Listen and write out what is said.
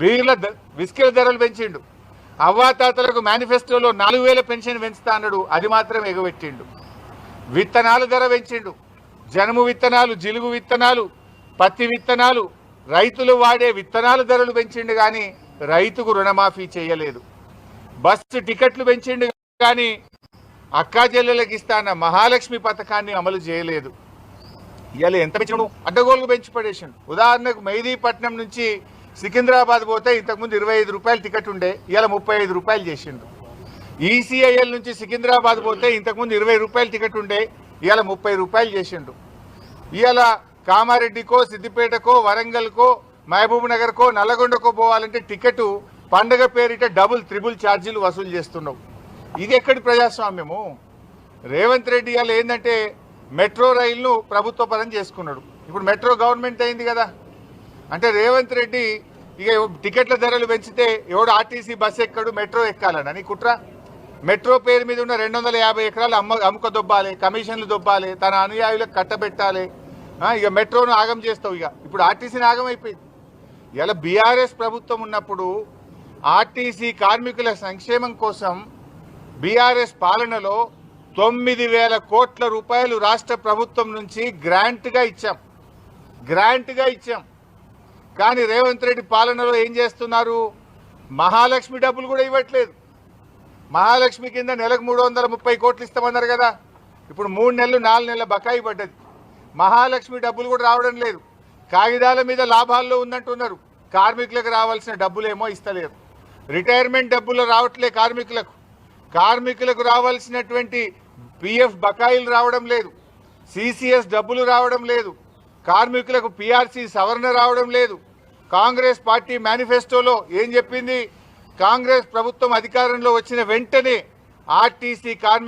బీర్ల విస్కీల ధరలు పెంచిండు. అవ్వాతాతలకు మేనిఫెస్టోలో 4000 పెన్షన్ పెంచుతా అన్నాడు, అది మాత్రం ఎగబెట్టిండు. విత్తనాల ధర పెంచిండు. జనుము విత్తనాలు, జిలుగు విత్తనాలు, పత్తి విత్తనాలు, రైతులు వాడే విత్తనాల ధరలు పెంచిండు కానీ రైతుకు రుణమాఫీ చేయలేదు. బస్సు టికెట్లు పెంచిండు కానీ అక్కా చెల్లెలకు ఇస్తాన్న మహాలక్ష్మి పథకాన్ని అమలు చేయలేదు. ఇవాళ ఎంత పెంచడు, అడ్డగోలుగు పెంచి పడేసిండు. ఉదాహరణకు మెహదీపట్నం నుంచి సికింద్రాబాద్ పోతే ఇంతకుముందు 25 రూపాయలు టికెట్ ఉండే, ఇవాళ 35 రూపాయలు చేసిండు. ఈసీఐఎల్ నుంచి సికింద్రాబాద్ పోతే ఇంతకుముందు 20 రూపాయలు టికెట్ ఉండే, ఇవాళ 30 రూపాయలు చేసిండు. ఇవాళ కామారెడ్డికో, సిద్దిపేటకో, వరంగల్కో, మహబూబ్ నగర్కో, నల్లగొండకో పోవాలంటే టికెట్ పండగ పేరిట డబుల్ త్రిబుల్ ఛార్జీలు వసూలు చేస్తున్నావు. ఇది ఎక్కడి ప్రజాస్వామ్యము? రేవంత్ రెడ్డి ఇవాళ ఏంటంటే మెట్రో రైలును ప్రభుత్వ పరం చేసుకున్నాడు. ఇప్పుడు మెట్రో గవర్నమెంట్ అయింది కదా, అంటే రేవంత్ రెడ్డి ఇక టికెట్ల ధరలు పెంచితే ఎవడు ఆర్టీసీ బస్సు ఎక్కడు, మెట్రో ఎక్కాలన్న నీ కుట్ర. మెట్రో పేరు మీద ఉన్న 250 ఎకరాలు అమ్ముక దొబ్బాలి, కమిషన్లు దొబ్బాలి, తన అనుయాయులకు కట్టబెట్టాలి. ఇక మెట్రోను ఆగం చేస్తావు. ఇప్పుడు ఆర్టీసీని ఆగం అయిపోయింది. ఇలా బీఆర్ఎస్ ప్రభుత్వం ఉన్నప్పుడు ఆర్టీసీ కార్మికుల సంక్షేమం కోసం బీఆర్ఎస్ పాలనలో 9,000 కోట్ల రూపాయలు రాష్ట్ర ప్రభుత్వం నుంచి గ్రాంట్గా ఇచ్చాం. కానీ రేవంత్ రెడ్డి పాలనలో ఏం చేస్తున్నారు? మహాలక్ష్మి డబ్బులు కూడా ఇవ్వట్లేదు. మహాలక్ష్మి కింద నెలకు 330 కోట్లు ఇస్తామన్నారు కదా, ఇప్పుడు 3 నెలలు 4 నెలల బకాయి పడ్డది. మహాలక్ష్మి డబ్బులు కూడా రావడం లేదు. కాగితాల మీద లాభాల్లో ఉందంటున్నారు, కార్మికులకు రావాల్సిన డబ్బులేమో ఇస్తలేరు. రిటైర్మెంట్ డబ్బులు రావట్లే కార్మికులకు రావాల్సినటువంటి పిఎఫ్ బకాయిలు రావడం లేదు, సిసిఎస్ డబ్బులు రావడం లేదు, కార్మికులకు పిఆర్సీ సవరణ రావడం లేదు. కాంగ్రెస్ పార్టీ మేనిఫెస్టోలో ఏం చెప్పింది? కాంగ్రెస్ ప్రభుత్వం అధికారంలో వచ్చిన వెంటనే ఆర్టీసీ కార్మికులు